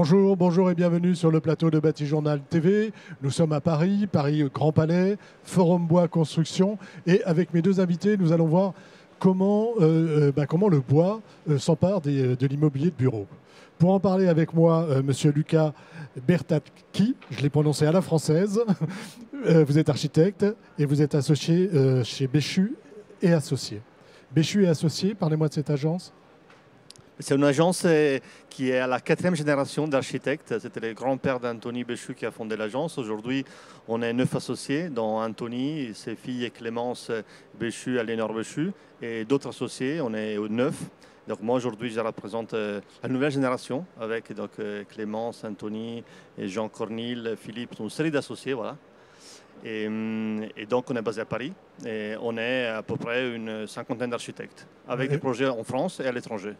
Bonjour, bonjour et bienvenue sur le plateau de Batijournal TV. Nous sommes à Paris, Paris Grand Palais, Forum Bois Construction. Et avec mes deux invités, nous allons voir comment le bois s'empare de l'immobilier de bureau. Pour en parler avec moi, Monsieur Luca Bertacchi, je l'ai prononcé à la française. Vous êtes architecte et vous êtes associé chez Béchu et Associés. Béchu et Associés, parlez-moi de cette agence. C'est une agence qui est à la 4e génération d'architectes. C'était le grand-père d'Anthony Béchu qui a fondé l'agence. Aujourd'hui, on est 9 associés, dont Anthony, ses filles Clémence Béchu, Alénor Béchu, et d'autres associés. On est 9. Donc moi, aujourd'hui, je représente la nouvelle génération avec donc, Clémence, Anthony, et Jean Cornille, Philippe, une série d'associés. Voilà. Et donc, on est basé à Paris et on est à peu près une cinquantaine d'architectes avec des projets en France et à l'étranger.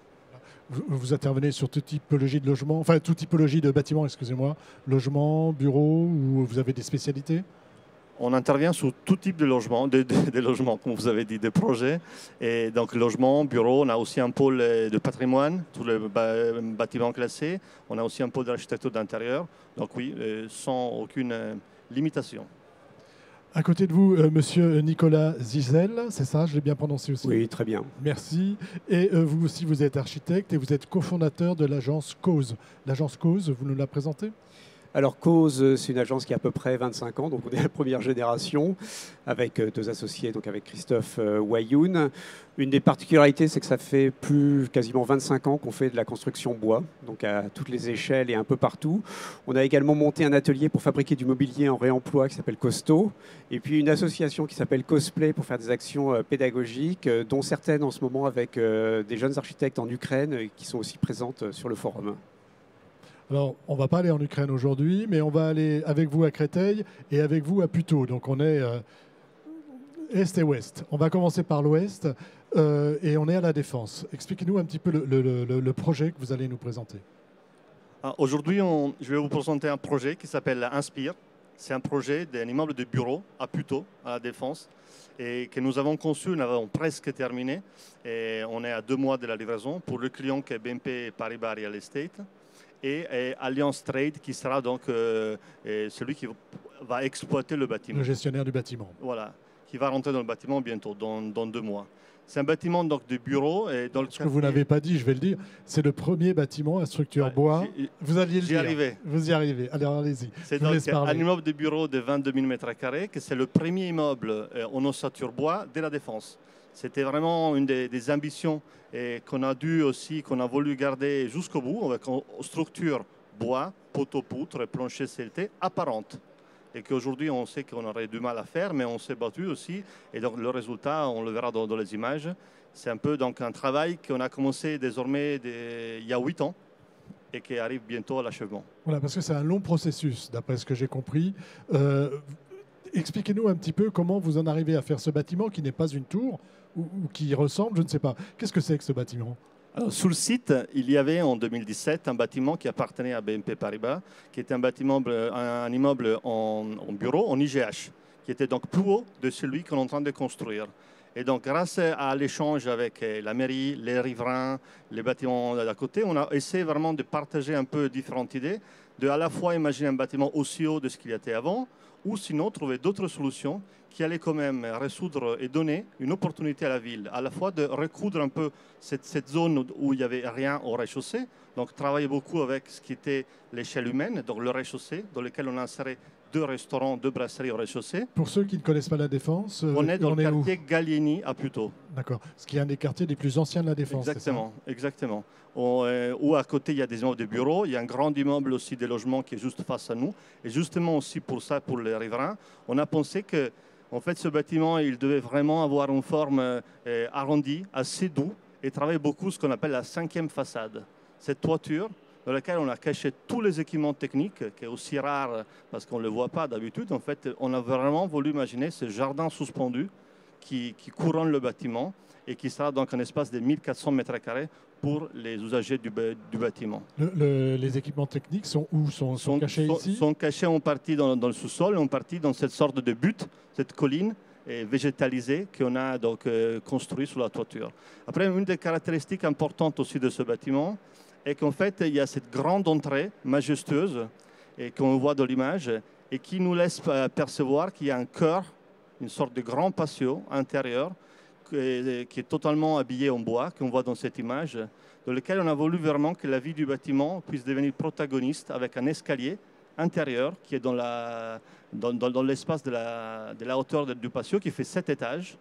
Vous intervenez sur toute typologie de logement, enfin toute typologie de bâtiments, excusez-moi, logement, bureau, ou vous avez des spécialités? On intervient sur tout type de logement, des logements, comme vous avez dit, des projets. Et donc logement, bureau, on a aussi un pôle de patrimoine, tous les bâtiments classés. On a aussi un pôle d'architecture d'intérieur. Donc oui, sans aucune limitation. À côté de vous, monsieur Nicolas Zizel, c'est ça, je l'ai bien prononcé aussi? Oui, très bien. Merci. Et vous aussi, vous êtes architecte et vous êtes cofondateur de l'agence Cause. L'agence Cause, vous nous la présentez? Alors Cause, c'est une agence qui a à peu près 25 ans, donc on est la première génération, avec deux associés, donc avec Christophe Wayoun. Une des particularités, c'est que ça fait quasiment 25 ans qu'on fait de la construction bois, donc à toutes les échelles et un peu partout. On a également monté un atelier pour fabriquer du mobilier en réemploi qui s'appelle Costo, et puis une association qui s'appelle Cosplay pour faire des actions pédagogiques, dont certaines en ce moment avec des jeunes architectes en Ukraine qui sont aussi présentes sur le forum. Alors, on ne va pas aller en Ukraine aujourd'hui, mais on va aller avec vous à Créteil et avec vous à Puteaux. Donc, on est est et ouest. On va commencer par l'ouest et on est à la Défense. Expliquez-nous un petit peu le projet que vous allez nous présenter. Aujourd'hui, je vais vous présenter un projet qui s'appelle Inspire. C'est un projet d'un immeuble de bureau à Puteaux, à la Défense, et que nous avons conçu, nous avons presque terminé. Et on est à 2 mois de la livraison pour le client qui est BNP Paribas Real Estate. Et Alliance Trade qui sera donc celui qui va exploiter le bâtiment. Le gestionnaire du bâtiment. Voilà, qui va rentrer dans le bâtiment bientôt, dans 2 mois. C'est un bâtiment donc, de bureau. Et dans Ce que vous n'avez pas dit, je vais le dire, c'est le premier bâtiment à structure bois. Vous alliez le dire. Vous y arrivez. Alors allez-y. C'est donc un immeuble de bureau de 22 000 m², que c'est le premier immeuble en ossature bois de la Défense. C'était vraiment une des ambitions qu'on a voulu garder jusqu'au bout, avec une structure bois, poteau-poutre, plancher CLT apparente. Et qu'aujourd'hui, on sait qu'on aurait du mal à faire, mais on s'est battu aussi. Et donc, le résultat, on le verra dans les images. C'est un peu donc, un travail qu'on a commencé désormais il y a 8 ans et qui arrive bientôt à l'achèvement. Voilà, parce que c'est un long processus, d'après ce que j'ai compris. Expliquez-nous un petit peu comment vous en arrivez à faire ce bâtiment qui n'est pas une tour ou qui ressemble, je ne sais pas. Qu'est-ce que c'est que ce bâtiment? Alors, sur le site, il y avait en 2017 un bâtiment qui appartenait à BNP Paribas, qui était un immeuble en bureau, en IGH, qui était donc plus haut de celui qu'on est en train de construire. Et donc, grâce à l'échange avec la mairie, les riverains, les bâtiments d'à côté, on a essayé vraiment de partager un peu différentes idées, de à la fois imaginer un bâtiment aussi haut de ce qu'il y était avant, ou sinon trouver d'autres solutions qui allaient quand même résoudre et donner une opportunité à la ville, à la fois de recoudre un peu cette zone où il n'y avait rien au rez-de-chaussée, donc travailler beaucoup avec ce qui était l'échelle humaine, donc le rez-de-chaussée, dans lequel on a inséré 2 restaurants, 2 brasseries au rez-de-chaussée. Pour ceux qui ne connaissent pas la Défense, on est dans le quartier Gallieni à Puteaux. D'accord, ce qui est un des quartiers les plus anciens de la Défense. Exactement, exactement. Où à côté, il y a des immeubles de bureaux, il y a un grand immeuble aussi de logements qui est juste face à nous. Et justement aussi pour ça, pour les riverains, on a pensé que en fait, ce bâtiment, il devait vraiment avoir une forme arrondie, assez doux, et travailler beaucoup ce qu'on appelle la 5e façade. Cette toiture dans laquelle on a caché tous les équipements techniques, qui est aussi rare parce qu'on ne le voit pas d'habitude. En fait, on a vraiment voulu imaginer ce jardin suspendu qui couronne le bâtiment et qui sera donc un espace de 1400 m² pour les usagers du bâtiment. Les équipements techniques sont où? Sont cachés ici? Sont cachés en partie dans le sous-sol et en partie dans cette sorte de butte, cette colline végétalisée qu'on a donc construit sous la toiture. Après, une des caractéristiques importantes aussi de ce bâtiment, et qu'en fait, il y a cette grande entrée majestueuse et qu'on voit dans l'image et qui nous laisse percevoir qu'il y a un cœur, une sorte de grand patio intérieur qui est totalement habillé en bois, qu'on voit dans cette image, dans lequel on a voulu vraiment que la vie du bâtiment puisse devenir protagoniste avec un escalier intérieur qui est dans l'espace de la hauteur du patio qui fait 7 étages,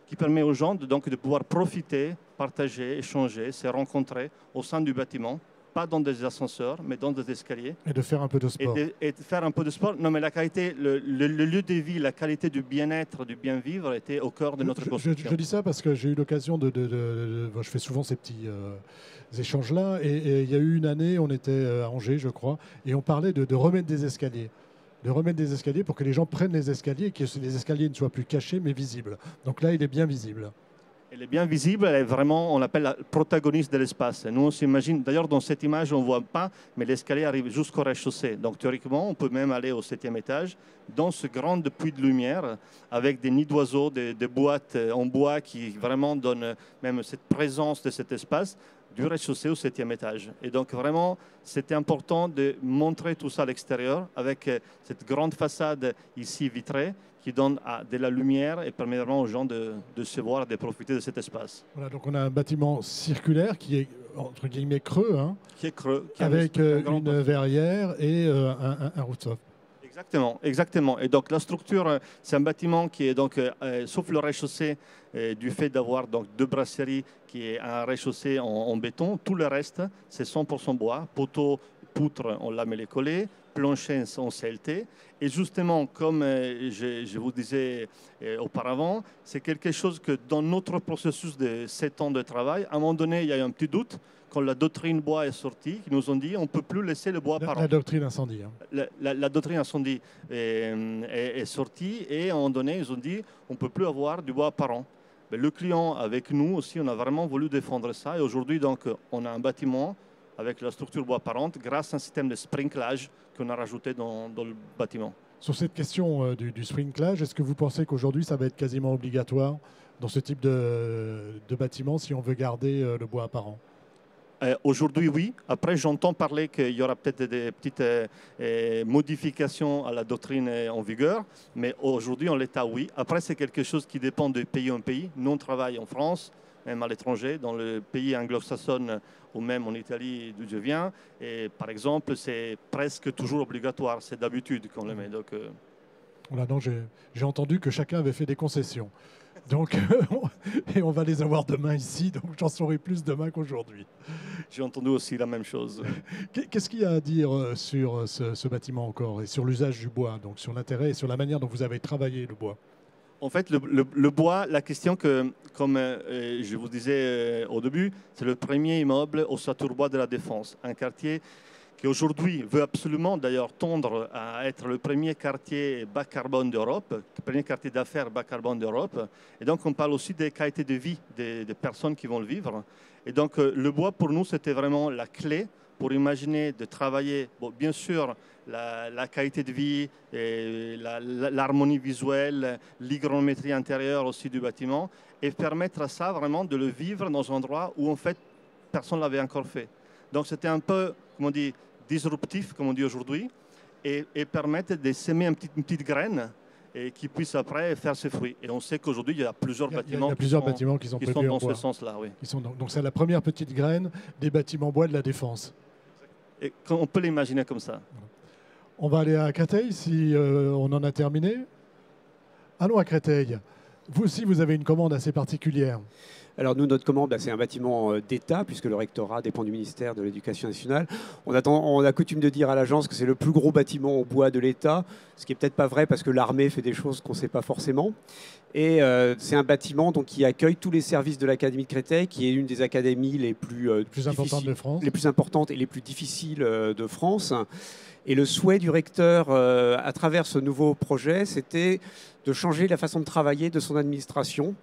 qui permet aux gens de pouvoir profiter, partager, échanger, se rencontrer au sein du bâtiment, pas dans des ascenseurs, mais dans des escaliers. Et de faire un peu de sport. Et de faire un peu de sport. Non, mais la qualité, le lieu de vie, la qualité du bien-être, du bien-vivre était au cœur de notre construction. Je dis ça parce que j'ai eu l'occasion je fais souvent ces petits échanges-là. Et il y a eu une année, on était à Angers, je crois, et on parlait de remettre des escaliers. De remettre des escaliers pour que les gens prennent les escaliers et que les escaliers ne soient plus cachés, mais visibles. Donc là, il est bien visible. Elle est bien visible, elle est vraiment, on l'appelle la protagoniste de l'espace. Nous, on s'imagine, d'ailleurs, dans cette image, on ne voit pas, mais l'escalier arrive jusqu'au rez-de-chaussée. Donc, théoriquement, on peut même aller au 7e étage, dans ce grand puits de lumière, avec des nids d'oiseaux, des boîtes en bois qui vraiment donnent même cette présence de cet espace, du rez-de-chaussée au 7e étage. Et donc, vraiment, c'était important de montrer tout ça à l'extérieur, avec cette grande façade ici vitrée, qui donne de la lumière et permet vraiment aux gens de se voir et de profiter de cet espace. Voilà, donc on a un bâtiment circulaire qui est, entre guillemets, creux, hein, qui est creux, avec une verrière et un rooftop. Exactement, exactement. Et donc la structure, c'est un bâtiment qui est donc, sauf le rez-de-chaussée, du fait d'avoir donc 2 brasseries qui est un rez-de-chaussée en béton, tout le reste, c'est 100% bois, poteaux, poutres, on l'a mêlé collé, planchers en CLT. Et justement, comme je vous disais auparavant, c'est quelque chose que dans notre processus de 7 ans de travail, à un moment donné, il y a eu un petit doute. Quand la doctrine bois est sortie, ils nous ont dit on ne peut plus laisser le bois par an. La doctrine incendie. Hein. La doctrine incendie est sortie et à un moment donné, ils ont dit on ne peut plus avoir du bois par an. Mais le client, avec nous aussi, on a vraiment voulu défendre ça. Et aujourd'hui, donc, on a un bâtiment avec la structure bois parente grâce à un système de sprinklage qu'on a rajouté dans le bâtiment. Sur cette question du sprinklage, est-ce que vous pensez qu'aujourd'hui, ça va être quasiment obligatoire dans ce type de bâtiment si on veut garder le bois apparent? Aujourd'hui, oui. Après, j'entends parler qu'il y aura peut-être des petites modifications à la doctrine en vigueur, mais aujourd'hui, en l'état, oui. Après, c'est quelque chose qui dépend de pays en pays. Nous, on travaille en France, même à l'étranger, dans le pays anglo-saxon ou même en Italie d'où je viens. Et par exemple, c'est presque toujours obligatoire. C'est d'habitude qu'on le met. Donc, voilà, donc j'ai entendu que chacun avait fait des concessions. Donc, et on va les avoir demain ici, donc j'en saurai plus demain qu'aujourd'hui. J'ai entendu aussi la même chose. Qu'est-ce qu'il y a à dire sur ce bâtiment encore et sur l'usage du bois, donc sur l'intérêt et sur la manière dont vous avez travaillé le bois? En fait, le bois, la question que, comme je vous disais au début, c'est le premier immeuble au Saturbois de la Défense, un quartier qui aujourd'hui veut absolument d'ailleurs tendre à être le premier quartier bas carbone d'Europe, le premier quartier d'affaires bas carbone d'Europe. Et donc on parle aussi des qualités de vie des personnes qui vont le vivre. Et donc le bois pour nous c'était vraiment la clé pour imaginer de travailler, bon, bien sûr la qualité de vie, l'harmonie visuelle, l'hygrométrie intérieure aussi du bâtiment, et permettre à ça vraiment de le vivre dans un endroit où en fait personne ne l'avait encore fait. Donc c'était un peu, comment on dit, disruptif, comme on dit aujourd'hui, et permettre de s'aimer une petite graine et qui puisse après faire ses fruits. Et on sait qu'aujourd'hui, il y a plusieurs bâtiments qui sont prévus dans en bois. ce sens-là. Oui. Donc c'est la première petite graine des bâtiments bois de la Défense. Et on peut l'imaginer comme ça. On va aller à Créteil si on en a terminé. Allons à Créteil. Vous aussi, vous avez une commande assez particulière. Alors nous, notre commande, c'est un bâtiment d'État, puisque le rectorat dépend du ministère de l'Éducation nationale. On a coutume de dire à l'agence que c'est le plus gros bâtiment en bois de l'État, ce qui n'est peut-être pas vrai parce que l'armée fait des choses qu'on ne sait pas forcément. Et c'est un bâtiment donc, qui accueille tous les services de l'Académie de Créteil, qui est une des académies les plus importantes de France. Les plus importantes et les plus difficiles de France. Et le souhait du recteur, à travers ce nouveau projet, c'était de changer la façon de travailler de son administration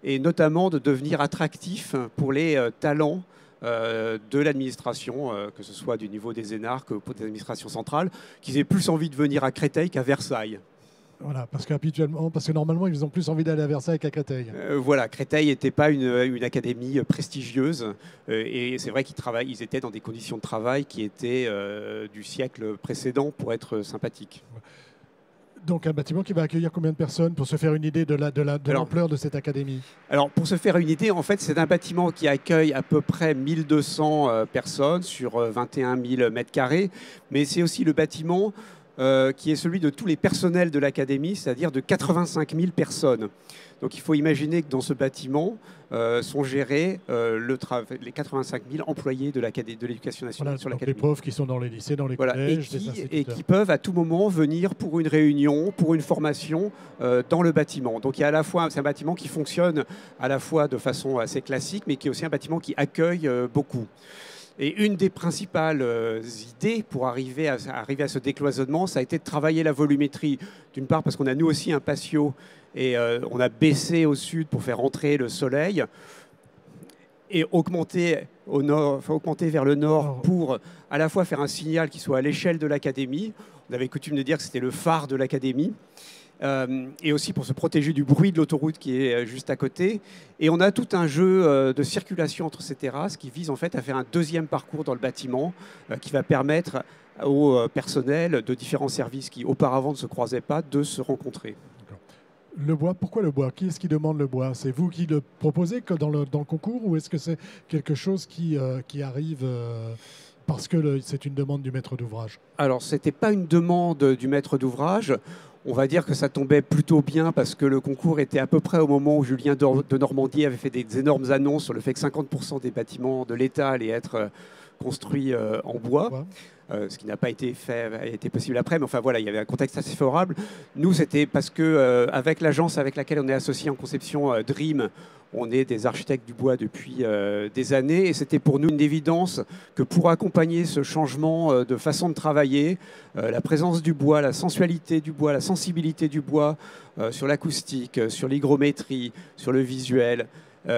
et notamment de devenir attractif pour les talents de l'administration, que ce soit du niveau des énarques ou des administrations centrales, qu'ils aient plus envie de venir à Créteil qu'à Versailles. Voilà, parce que normalement, ils ont plus envie d'aller à Versailles qu'à Créteil. Voilà, Créteil n'était pas une académie prestigieuse et c'est vrai ils étaient dans des conditions de travail qui étaient du siècle précédent pour être sympathiques. Donc un bâtiment qui va accueillir combien de personnes pour se faire une idée de l'ampleur de cette académie? Alors pour se faire une idée, en fait c'est un bâtiment qui accueille à peu près 1200 personnes sur 21 000 mètres carrés, mais c'est aussi le bâtiment qui est celui de tous les personnels de l'académie, c'est-à-dire de 85 000 personnes. Donc il faut imaginer que dans ce bâtiment sont gérés les 85 000 employés de l'éducation nationale sur l'académie. Les profs qui sont dans les lycées, dans les collèges, et qui peuvent à tout moment venir pour une réunion, pour une formation dans le bâtiment. Donc il y a à la fois, c'est un bâtiment qui fonctionne à la fois de façon assez classique, mais qui est aussi un bâtiment qui accueille beaucoup. Et une des principales idées pour arriver à ce décloisonnement, ça a été de travailler la volumétrie. D'une part parce qu'on a nous aussi un patio et on a baissé au sud pour faire entrer le soleil et augmenter vers le nord pour à la fois faire un signal qui soit à l'échelle de l'académie. On avait coutume de dire que c'était le phare de l'académie. Et aussi pour se protéger du bruit de l'autoroute qui est juste à côté. Et on a tout un jeu de circulation entre ces terrasses qui vise en fait à faire un deuxième parcours dans le bâtiment qui va permettre au personnel de différents services qui auparavant ne se croisaient pas de se rencontrer. Le bois, pourquoi le bois? Qui est-ce qui demande le bois? C'est vous qui le proposez dans le concours ou est-ce que c'est quelque chose qui arrive parce que c'est une demande du maître d'ouvrage? Alors, ce n'était pas une demande du maître d'ouvrage. On va dire que ça tombait plutôt bien parce que le concours était à peu près au moment où Julien de Normandie avait fait des énormes annonces sur le fait que 50% des bâtiments de l'État allaient être construits en bois. Ce qui n'a pas été possible après, mais enfin voilà, il y avait un contexte assez favorable. Nous, c'était parce que avec l'agence avec laquelle on est associé en conception Dream, on est des architectes du bois depuis des années, et c'était pour nous une évidence que pour accompagner ce changement de façon de travailler, la présence du bois, la sensualité du bois, la sensibilité du bois sur l'acoustique, sur l'hygrométrie, sur le visuel,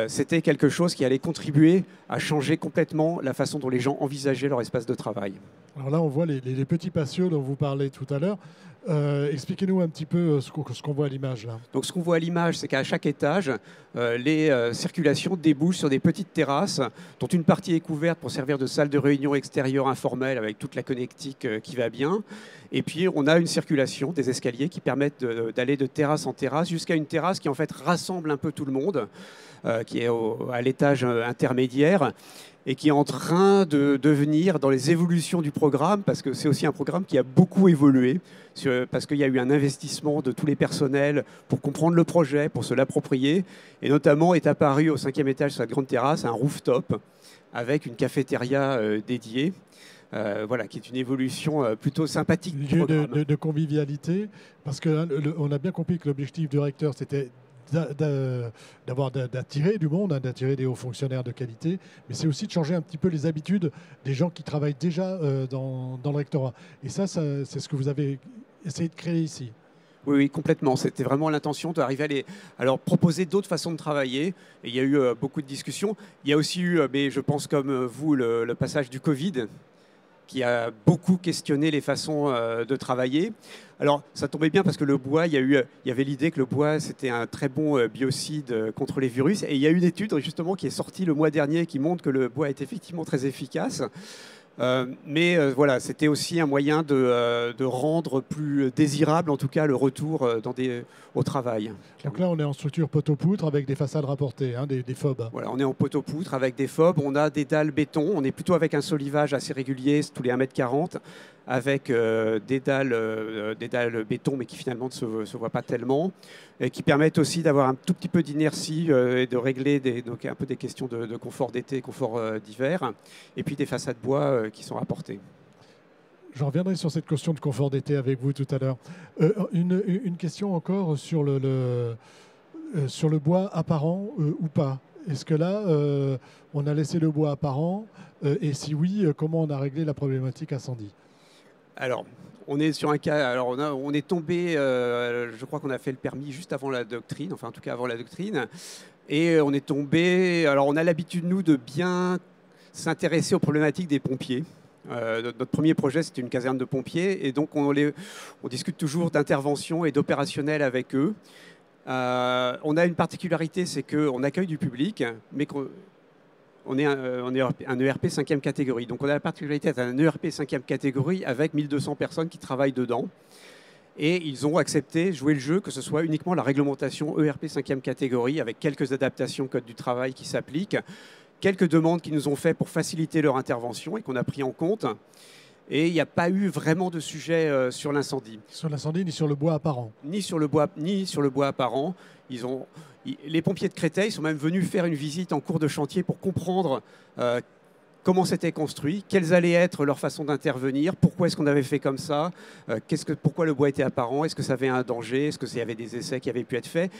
c'était quelque chose qui allait contribuer à changer complètement la façon dont les gens envisageaient leur espace de travail. Alors là, on voit les petits patios dont vous parlez tout à l'heure. Expliquez-nous un petit peu ce qu'on voit à l'image là. Donc ce qu'on voit à l'image, c'est qu'à chaque étage, les circulations débouchent sur des petites terrasses dont une partie est couverte pour servir de salle de réunion extérieure informelle avec toute la connectique qui va bien. Et puis on a une circulation des escaliers qui permettent d'aller de terrasse en terrasse jusqu'à une terrasse qui en fait rassemble un peu tout le monde, qui est à l'étage intermédiaire, et qui est en train de devenir dans les évolutions du programme, parce que c'est aussi un programme qui a beaucoup évolué, parce qu'il y a eu un investissement de tous les personnels pour comprendre le projet, pour se l'approprier, et notamment est apparu au 5e étage sur la grande terrasse un rooftop avec une cafétéria dédiée. Voilà, qui est une évolution plutôt sympathique du programme. Lieu de convivialité, parce qu'on a bien compris que l'objectif du recteur, c'était d'attirer du monde, d'attirer des hauts fonctionnaires de qualité, mais c'est aussi de changer un petit peu les habitudes des gens qui travaillent déjà dans le rectorat. Et ça c'est ce que vous avez essayé de créer ici. Oui, complètement. C'était vraiment l'intention d'arriver à proposer d'autres façons de travailler. Et il y a eu beaucoup de discussions. Il y a aussi eu, mais je pense comme vous, le passage du Covid, qui a beaucoup questionné les façons de travailler. Alors, ça tombait bien parce que le bois, il y avait l'idée que le bois, c'était un très bon biocide contre les virus. Et il y a une étude, justement, qui est sortie le mois dernier qui montre que le bois est effectivement très efficace. Mais voilà, c'était aussi un moyen de rendre plus désirable, en tout cas, le retour au travail. Donc là, on est en structure poteau-poutre avec des façades rapportées, des FOB. Voilà, on est en poteau-poutre avec des FOB. On a des dalles béton. On est plutôt avec un solivage assez régulier, tous les 1,40 m, avec des dalles béton, mais qui finalement ne se voient pas tellement, et qui permettent aussi d'avoir un tout petit peu d'inertie et de régler donc un peu des questions de confort d'été et confort d'hiver, et puis des façades bois qui sont rapportées. Je reviendrai sur cette question de confort d'été avec vous tout à l'heure. Une question encore sur le bois apparent ou pas. Est-ce que là, on a laissé le bois apparent et si oui, comment on a réglé la problématique incendie? Alors, on est sur un cas. Alors, on est tombé. Je crois qu'on a fait le permis juste avant la doctrine, enfin en tout cas avant la doctrine, et on est tombé. Alors, on a l'habitude nous de bien s'intéresser aux problématiques des pompiers. Notre premier projet, c'était une caserne de pompiers, et donc on discute toujours d'intervention et d'opérationnel avec eux. On a une particularité, c'est qu'on accueille du public, mais on est un ERP 5e catégorie. Donc on a la particularité d'être un ERP 5e catégorie avec 1200 personnes qui travaillent dedans. Et ils ont accepté de jouer le jeu, que ce soit uniquement la réglementation ERP 5e catégorie, avec quelques adaptations code du travail qui s'appliquent, quelques demandes qu'ils nous ont fait pour faciliter leur intervention et qu'on a pris en compte. Et il n'y a pas eu vraiment de sujet sur l'incendie. Sur l'incendie, ni sur le bois apparent. Ni sur le bois apparent. Les pompiers de Créteil sont même venus faire une visite en cours de chantier pour comprendre comment c'était construit, quelles allaient être leurs façons d'intervenir, pourquoi est-ce qu'on avait fait comme ça, pourquoi le bois était apparent, est-ce que ça avait un danger, est-ce qu'il y avait des essais qui avaient pu être faits.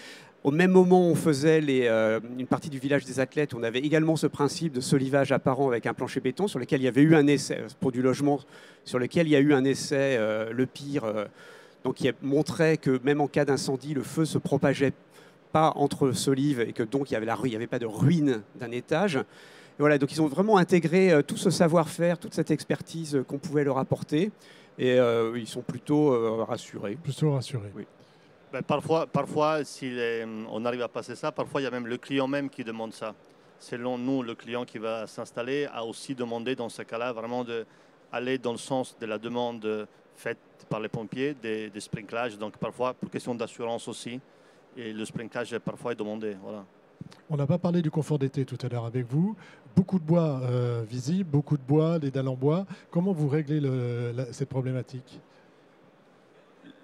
Au même moment, on faisait une partie du village des athlètes, on avait également ce principe de solivage apparent avec un plancher béton sur lequel il y avait eu un essai, pour du logement, sur lequel il y a eu un essai, le pire, donc qui montrait que même en cas d'incendie, le feu se propageait pas entre solives et que donc il n'y avait pas de ruine d'un étage. Et voilà, donc ils ont vraiment intégré tout ce savoir-faire, toute cette expertise qu'on pouvait leur apporter, et ils sont plutôt rassurés. Plutôt rassurés. Oui. Ben, parfois si on arrive à passer ça, parfois il y a même le client même qui demande ça. Selon nous, le client qui va s'installer a aussi demandé dans ce cas-là vraiment d'aller dans le sens de la demande faite par les pompiers, des sprinklages. Donc parfois, pour question d'assurance aussi, et le sprinklage parfois est demandé. Voilà. On n'a pas parlé du confort d'été tout à l'heure avec vous. Beaucoup de bois visible, beaucoup de bois, des dalles en bois. Comment vous réglez cette problématique ?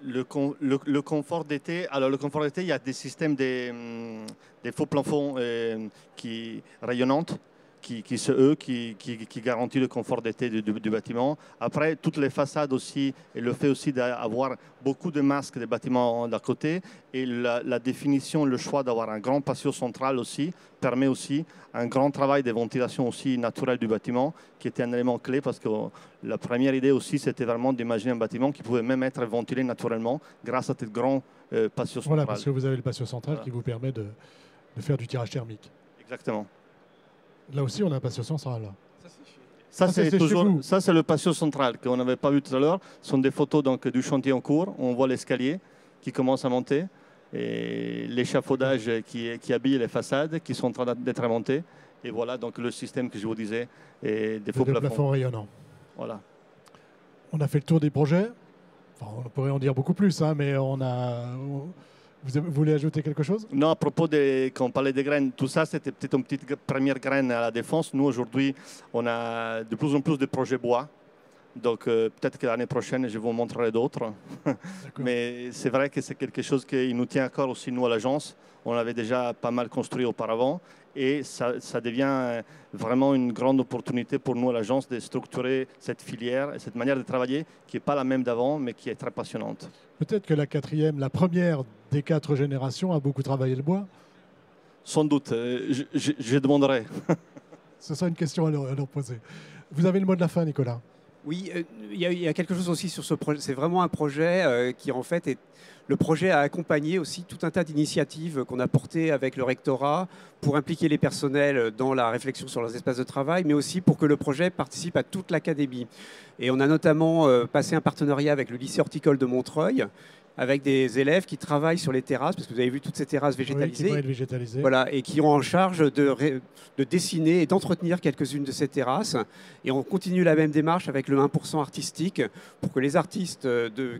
Le confort d'été, il y a des systèmes des faux plafonds qui rayonnantes qui garantit le confort d'été du bâtiment. Après, toutes les façades aussi, et le fait aussi d'avoir beaucoup de masques des bâtiments d'à côté, et la définition, le choix d'avoir un grand patio central aussi, permet aussi un grand travail de ventilation aussi naturelle du bâtiment, qui était un élément clé, parce que la première idée aussi, c'était vraiment d'imaginer un bâtiment qui pouvait même être ventilé naturellement grâce à ce grand patio central. Voilà, parce que vous avez le patio central qui vous permet de faire du tirage thermique. Exactement. Là aussi, on a un patio central. Ça, c'est le patio central qu'on n'avait pas vu tout à l'heure. Ce sont des photos donc, du chantier en cours. On voit l'escalier qui commence à monter et l'échafaudage qui habille les façades qui sont en train d'être montés. Et voilà donc le système que je vous disais, et des faux plafonds rayonnants. Voilà. On a fait le tour des projets. Enfin, on pourrait en dire beaucoup plus, hein, mais vous voulez ajouter quelque chose ? Non, à propos quand on parlait des graines, tout ça, c'était peut-être une petite première graine à la Défense. Nous, aujourd'hui, on a de plus en plus de projets bois. Donc, peut-être que l'année prochaine, je vous montrerai d'autres. Mais c'est vrai que c'est quelque chose qui nous tient à cœur aussi, nous, à l'agence. On l'avait déjà pas mal construit auparavant. Et ça devient vraiment une grande opportunité pour nous, à l'agence, de structurer cette filière et cette manière de travailler qui n'est pas la même d'avant, mais qui est très passionnante. Peut-être que la première des 4 générations a beaucoup travaillé le bois ? Sans doute, je demanderai. Ce sera une question à leur poser. Vous avez le mot de la fin, Nicolas ? Oui, il y a quelque chose aussi sur ce projet. C'est vraiment un projet qui, en fait, le projet a accompagné aussi tout un tas d'initiatives qu'on a portées avec le rectorat pour impliquer les personnels dans la réflexion sur leurs espaces de travail, mais aussi pour que le projet participe à toute l'académie. Et on a notamment passé un partenariat avec le lycée horticole de Montreuil, avec des élèves qui travaillent sur les terrasses, parce que vous avez vu toutes ces terrasses végétalisées, qui vont être végétalisées. Voilà, et qui ont en charge de dessiner et d'entretenir quelques-unes de ces terrasses. Et on continue la même démarche avec le 1% artistique pour que les artistes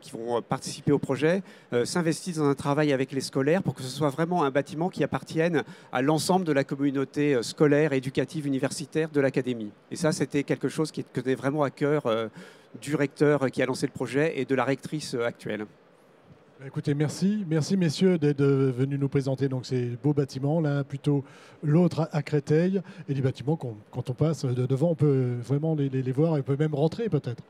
qui vont participer au projet s'investissent dans un travail avec les scolaires pour que ce soit vraiment un bâtiment qui appartienne à l'ensemble de la communauté scolaire, éducative, universitaire de l'académie. Et ça, c'était quelque chose qui tenait vraiment à cœur du recteur qui a lancé le projet et de la rectrice actuelle. Écoutez, merci messieurs d'être venus nous présenter donc, ces beaux bâtiments, l'un plutôt l'autre à Créteil, et des bâtiments quand on passe devant, on peut vraiment les voir et on peut même rentrer peut-être.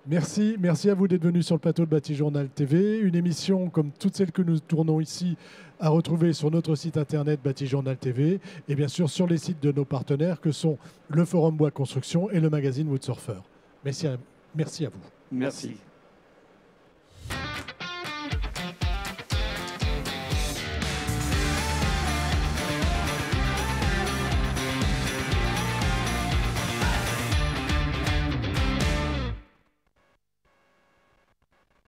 Merci à vous d'être venus sur le plateau de Bâti-Journal TV, une émission comme toutes celles que nous tournons ici à retrouver sur notre site internet Bâti-Journal TV et bien sûr sur les sites de nos partenaires que sont le Forum Bois Construction et le magazine Woodsurfer. Merci à vous. Merci.